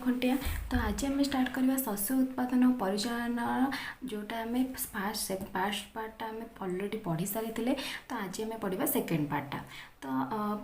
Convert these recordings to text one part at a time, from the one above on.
ଖୁଣ୍ଟିଆ। तो आज आम स्टार्ट करवा शस्य उत्पादन और परिचालन जोटा आम फास्ट पार्टा आम अलरेडी पढ़ी सारी तो आज आम पढ़ा सेकेंड पार्टा। तो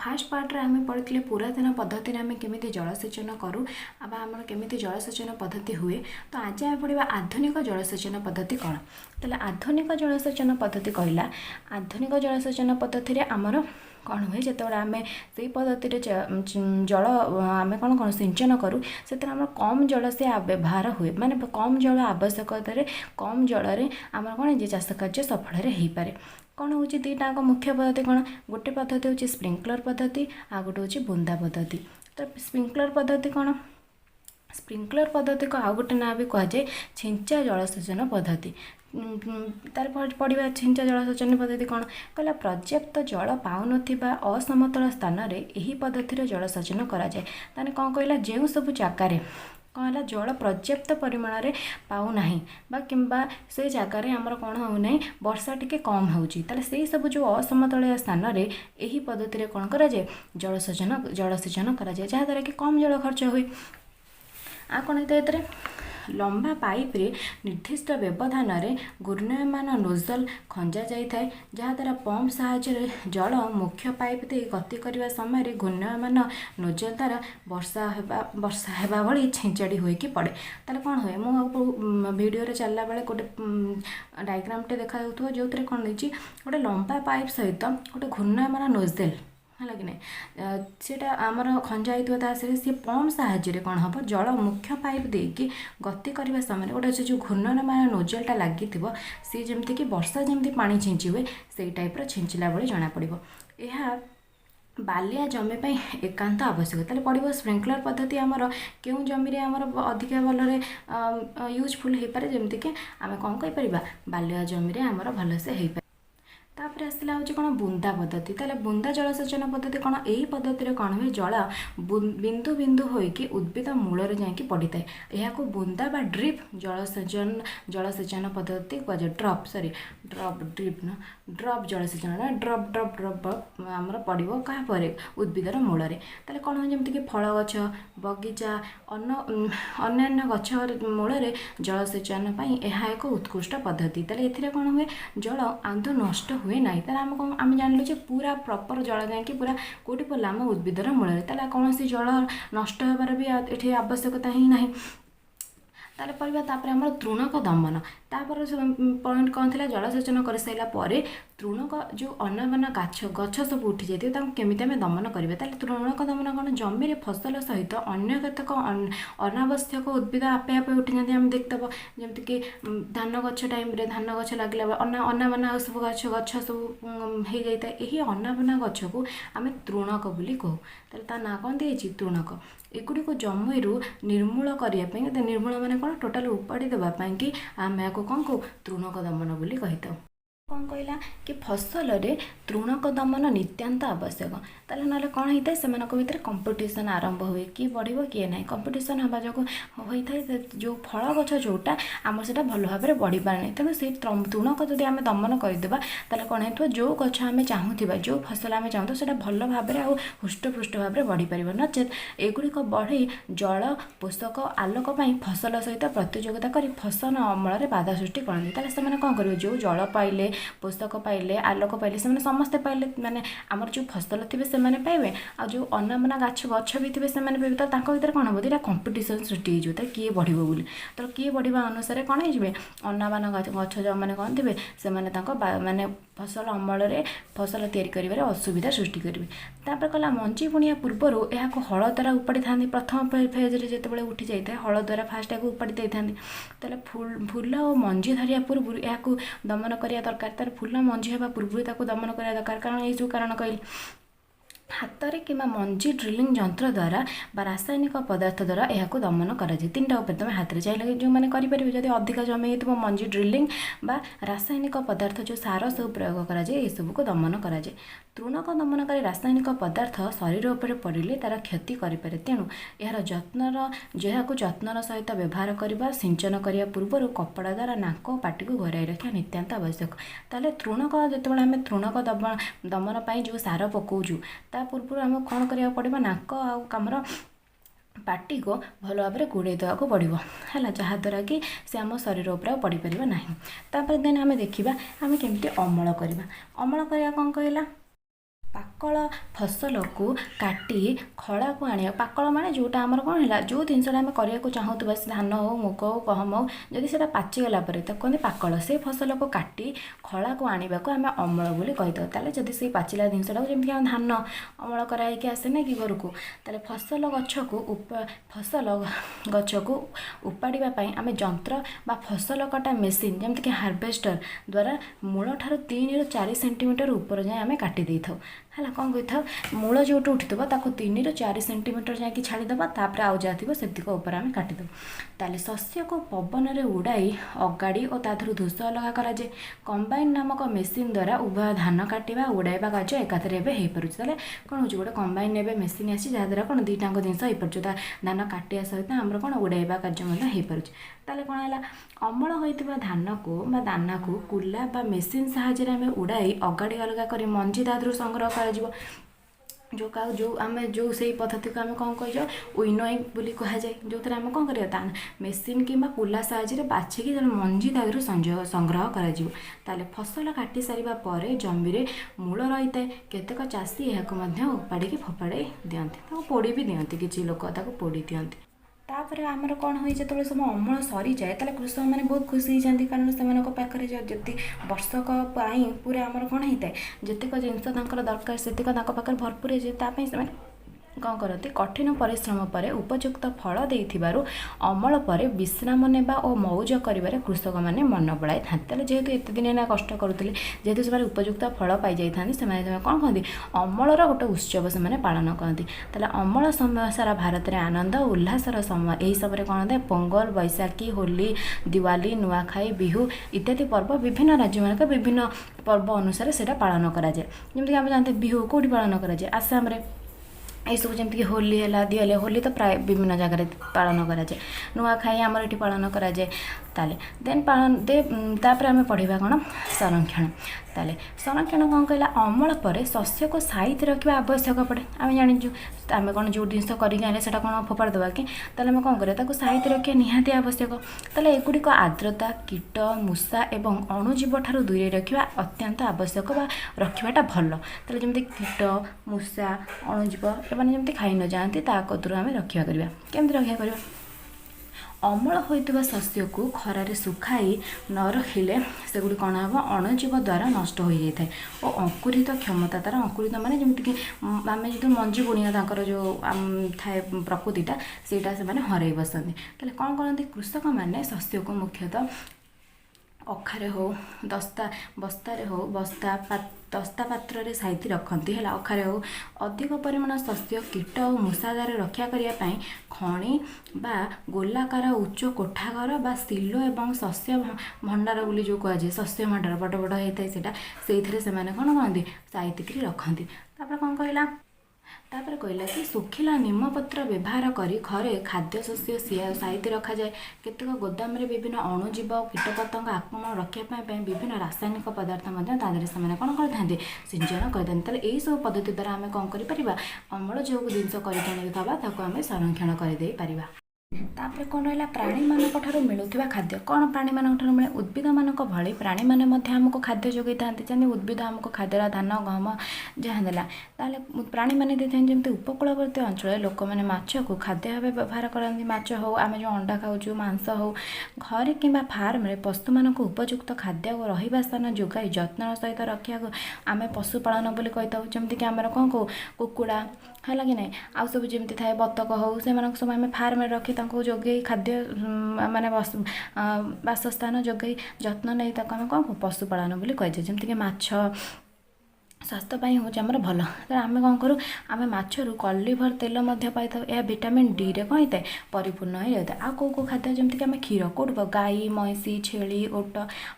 फास्ट पार्ट आम पढ़ी पुरातन पद्धति आम केमी जलसेचन करूँ आम केमी जलसेचन पद्धति हुए। तो आज आम पढ़ा आधुनिक जलसेचन पद्धति कौन। तो आधुनिक जलसेचन पद्धति कहला आधुनिक जलसेचन पद्धति आमर कौन हुए जो आम से पद्धति जल आम कौन कौन सिंचन करूँ से कम जल से व्यवहार हुए माने कम जल आवश्यकतार कम जल आम कौन जे चाष कार्य सफल हो पारे। कौन हो दुईटाक मुख्य पद्धति कौन गोटे पद्धति हूँ स्प्रिंकलर पद्धति आ गोटे हूँ बुंदा पद्धति। तो स्प्रिंकलर पद्धति कौन स्प्रिंकलर पद्धति को आउ गोटे ना भी कहुए छिंचा जलसेचन पद्धति। तार पढ़ा छिंचा जलसेचन पद्धति कौन कहला पर्याप्त जल पाउन असमतल स्थान में यही पद्धतिर जलसेचन कराए। ताने कौन कहला जो सब जगार कौन है जल पर्याप्त परिमाण में पाऊना कि से जगार आमर कौन होना वर्षा टी कम होती सब जो असमतल स्थान में यही पद्धति कौन कराए जलसेचन कराए जहाँद्वारा कि कम जल खर्च हुए। आ कौन होता है लंबा पाइप रे निर्दिष्ट व्यवधान में घूर्णयमान नोजल खंजा जाए जहाँद्वारा पंप साहाय्य जल मुख्य पाइप दे गति करने समय घूर्णयमान नोजल द्वारा वर्षा हेबा भली छिंचाड़ी होइकी पड़े। ताले कौन हुए मु वीडियो रे चलला बेले गोटे डायग्रामटे देखा जो कौन होती गोटे लंबा पाइप सहित गोटे घूर्णयमान नोजल है कि नहीं सेटा आमर खंजा होता सी पंप साहाय्य कौन हम जल मुख्य पाइप देकी गति करने समय गोटे जो घूर्णयमान नोजलटा लगी सी जमती कि वर्षा जमती पानी छिंची हुए से टाइप्र छिंचिला बेले जना पड़ो। यह बालिया जमी पर एकांत आवश्यक ताले पड़ो स्प्रिंकलर पद्धति आमर क्यों जमी आमर अधिक भल यूजफुल हो पाए जमती कि आम कौन कहीपर बालिया जमी आमर भलसे हो पाए। तापर आसला हूँ कौन बुंदा पद्धति। ताले बुंदा जलसेचन पद्धति कौन यही पद्धति कौन हुए जल बिंदु बिंदु होइकी उद्भिद मूल जाकि पड़ी था यह बुंदा बा ड्रिप जलसेचन पद्धति कहुए ड्रप ड्रिप न ड्रप जलसेचन ड्रप ड्रप ड्रप आमर पड़ो क्या उद्भिदर मूल में। ताले कौन हो जमीक फल गछ बगीचा अन्य गछ मूल में जलसेचन यह एक उत्कृष्ट पद्धति। ताले एथिरे कौन हुए जल आंधु नष्ट हुए ना ताले आम जानलु पूरा प्रपर जल जाकि पूरा कौटी पड़ा आम उद्भिदर मूल में ताले कौन जल नष्ट होबार भी ये आवश्यकता ही ना। ताले पढ़ा तापर आमर तृणक दमन तापर पॉइंट कौन थी जलसेचन कर सारापर तृणक जो अनाबना गछ सब उठी जाए केमी आम दमन करेंगे। ताले तृणक दमन कौन जमी फसल सहित अन्य केतक अनावश्यक उद्भिद आपे आपे उठी जाती आम देखते जमीक कि धान गछ टाइम धान गछ लगे अनाबना सब गछ सब हो जाता है यही अनाबना गछ को आम तृणक बोली कहू। ताले ना कौन दिए तृणक एगुड़ी जमीरू निर्मूल करने निर्मूल मान कौन टोटाल उपाड़ी देवाई कि आम या कौन को तृणक दमन बोली कही था। कौन कहला कि फसल रे तृणक दमन नित्यांत आवश्यक। ताले ना कौन होता है से भितर कंपटीशन आरंभ हुए किए बढ़ो किए ना कंपटीशन हवा जो होता है जो फल गछ जोटा आम से भल भाव में बढ़ी पारे तेणु से तृणक जदि आम दमन करदे ताले कौन हो जो गछ आम चाहूबा जो फसल आम चाहूँ से भल भाव में आउ हृष्टपुष्ट भाव में बढ़ी पार नचेत एगुड़िक बढ़ी जल पोषक आलोक फसल सहित प्रतियोगिता कर फसल अमल में बाधा सृष्टि करती। ताले से कौन करेंगे जो जल पाइले पोषक पाइले आलोक पाइले से समस्ते पाइले माने आमर जो फसल थे से पाइबे आ जो अनाबना गछ भी थे से पाइबे। तो भर कौन हम दुटा कंपटीशन सृष्टि हो किए बढ़ो बोली तो किए बढ़ा अनुसार कौन हो अनाबना गछ जो मैंने कौन थे से माने फसल अमल में फसल तैयारी कर असुविधा सृष्टि करेंगे। तापर कला मंजी बुणिया पूर्वर यह हल द्वारा उपाड़ी था प्रथम फेज्रे जिते उठी जाए हल द्वारा फास्ट या उपाड़ी दे था फूल और मंजी धरिया पूर्व यह दमन करने दरकार तार फूल मंजी होगा पूर्व दमन करने दरकार कारण ये जो कारण कहली हाथ कि मंजी ड्रिलिंग यंत्र द्वारा रासायनिक पदार्थ द्वारा यह दमन कराए। तीनटा उपाय तुम हाथ में चाहिए जो मैंने करेंगे जब अधिक जमी हो मंजी ड्रिलिंग बा रासायनिक पदार्थ जो सार सब प्रयोग कराए ये सबको दमन कराए। तृणक दमनकारी रासायनिक पदार्थ शरीर उपर पड़े तार क्षति करें तेणु यार जत्नर सहित व्यवहार करने सिंचन करने पूर्व कपड़ा द्वारा नाक पाटी को घोराई रखा नित्यांत आवश्यक। ताले तृणक जो आम तृणक दमन जो सार पकाऊँ ता पूर्व आम कौन करा पड़ा नाक आमर पार्टी को भल भाव में घोड़े देवा पड़ो है जहाँद्वारा कि से आम शरीर उपर पड़ पार ना। तापर देन आम देखा आम केमती अमल करवा। अमल करवा कौन कहला पाकल फसल को काटी खला को आने पाकल माने जोटा आमर कौन है जो जिनसा आम करने चाहूबा धान हो मुग हो गहम हो जदि से पाचिगला कहते पाकल से फसल को काटी खला को आने को आम अमल बोली कहीदे। ताले जदि से पाचिला जिनसा जमीक धान अमल कराई आसे ना कि घर को ताले फसल गछ को फसल गछ को उपाड़ापी आम जंत्र बा फसल कटा मेसीन जमीक हार्वेस्टर द्वारा मूल ठार 3 ରୁ 4 सेंटीमीटर ऊपर जाए आम काटी दे था है कौन कही मूल जो उठी 3 ରୁ 4 सेंटीमीटर जाकि छाड़ीदे तापर आउ जहाँ थी से उपर आम काटिदेव। ताले शस्य को पवन में उड़ाई अगाड़ी और ताधर धूस अलग कराए कंबाइन नामक मेसीन द्वारा उभय धान काटा उड़ाइबा कार्य एकाथरे हो पारे। कौन हो गोटे कंबाइन एवं मेसीन आसी जहाँद्वारा कौन दुईटाक जिन हो पार धान काटिया सहित आमर कौन उड़ाइबा कार्य हो पारे। ताले कौन है अमल होता धान को दाना को कुला बा मेसीन साहाय्य आम उड़ाई अगाड़ी अलग कर मंजी तादर संग्रह कर जो आम जो से पद्धति को आम कौन कह विनोइंग बोली कहुए जो थे आम कौन कर मेसीन कि कुला साहाय्य बाछिकी मंजी तादर संग्रह कर फसल काटी सारापर जमी मूल रही है केतेक चाषी यहाँ उपाड़ी फोपाड़ी दिखती पोड़ी भी दिखती किसी लोक पोड़ी दिखती। तापर आमर कौन हो जो सब अमल सरी जाए ताले कृषक मैंने बहुत खुशी होती कारण से पाखे जी वर्षक पूरा आमर कौन होता है जितक जिनस दरकार से पाखे भरपूर है कौन करती कठिन परिश्रम पर उपयुक्त फल देथिबारु अमल पर विश्राम नेबा और मौज करिबारे कृषक माने मन बड़ाई था जेहेतु एत दिन ना कष्ट करुले जेहेतु से उपयुक्त फल पाई जाती से कौन कहते अमलर गोटे उत्सव से पालन करती। ताले अमल समय सारा भारत में आनंद उल्लासर समय यही समय कौन होता है पोंगल बैशाखी होली दिवाली नुआखाई बिहू इत्यादि पर्व विभिन्न राज्य मानक विभिन्न पर्व अनुसार से पालन कराए। जमीक आम जानते बिहू कौटी पालन कराए आसाम ये सब जमीक होली है दिवाली होली तो प्राय विभिन्न जगह पालन कराए नुआखाई आमर ये पालन कराए। ताले देन पालन तापर आम पढ़ा कौन संरक्षण। ताले संरक्षण कौन कहला अमल पर शस्य को साइज रखा आवश्यक पड़े आम जाचु आम कौन जो जिन करके से कौन फोपाड़ देवा कि ताले कौन करा साइज रखा निहाती आवश्यक। ताले एगुड़िक आर्द्रता कीट मूषा एवं अणुजीव ठार दूरे रखा अत्यंत आवश्यक बा रखाटा भल। ताले जमी कीट मूषा अणुजीव एवं जमी खाई न जाती कतरू आम रक्षा करवा केमती रक्षा करवा अमल होता शस्य को खरार सुखाई न रखिले सेगुड़ी कौन हम अणुजीव द्वारा नष्ट हो जाए और अंकुरित क्षमता तार अंकुरित माने जमीक आम जो मंजी बुणिया जो थाए प्रकृतिटा से हरई बसती कौन करती कृषक मैंने शस्य को मुख्यतः अखारे हो दस्ता बस्तारे हो दस्ता पात्र साइती रखती है अखारे हो अधिक परिमाण शस्य कीट और मूषा रक्षा करने खणी बा गोलाकार उच्च कोठाघर बा सिलो एवं शस्य भंडार बोली जो कहुए शस्य भंडार बड़ बड़ होता है से कौन कहते साइतिक रखती। तापर कौन कहला तापर कहला कि सुखिला निमपत्र व्यवहार करी घरे खाद्य शस्य साइती रखा जाए केतक गोदाम रे विभिन्न अणुजीव कीटपतंग आक्रमण रखापी विभिन्न रासायनिक पदार्थ से कौन करते सिंचन करते। यही सब पद्धति द्वारा आम कौन कर अमल जो जिनस करके आम संरक्षण कर। तापर कौन रहा प्राणी मानक ठारू मिलुवा खाद्य कौन प्राणी मानक ठारू मिले उद्भिद मानक भली प्राणी माने आमको खाद्य जोगई था जमी उद्भिद आमको खाद्य धान गहम जहाँ देला ताले प्राणी माने देते जमी उपकूलवर्ती अंचल लोक मैंने माछ को खाद्य भाव व्यवहार करती माछ हो आम जो अंडा खाऊँ मांस हो घर कि फार्म रे पशु मानक उपयुक्त खाद्य और रहा स्थान जोगाई जत्न सहित रखा आम पशुपालन बोली कही जमीक आम कौन कौ कुकुड़ा है कि ना आउ सब जमी थाए बतक हो से सब आम फार्म रखी जोगे खाद्य माने बासस्थान जोगे जत्न नहीं आम कौन पशुपालन बोली कही जमीक माछ स्वास्थ्यपाई हूँ आमर भल आम कौन करूँ आम मछरू कलिभर तेल पाई यह विटामिन डी रे कौन होता है परिपूर्ण हो जाता है। आउ कौ खाद्य जमीक आम क्षीर कौट गाई मईसी छेली ओट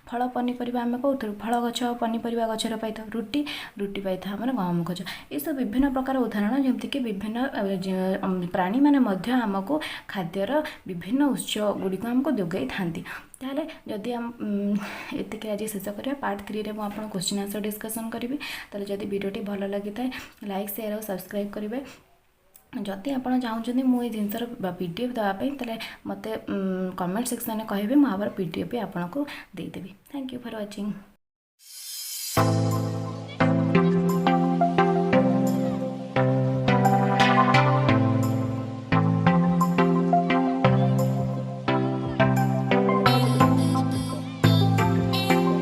फल पनीपरिया आम कौन फल गछ पनीपरिया गचर पाई रुटी रुटी पाई आम गहम गछ ये सब विभिन्न प्रकार उदाहरण जमीक विभिन्न प्राणी मैंने आमको खाद्यर विभिन्न उत्स गुड़िक आमको जोगाई था। ताले जदि आम एतिक आज शेष करिया पार्ट 3 रे मु आपन क्वेश्चन आंसर डिस्कशन करी ताले जदि वीडियोटी भल लगी थाए लाइक शेयर और सब्सक्राइब करेंगे जदि आप चाहूँगी मुझे जिनसर पीडीएफ देवाई तेल मत कमेंट सेक्शन में कहे मुझे पीडीएफ भी आपको देदेवी। Thank you for watching.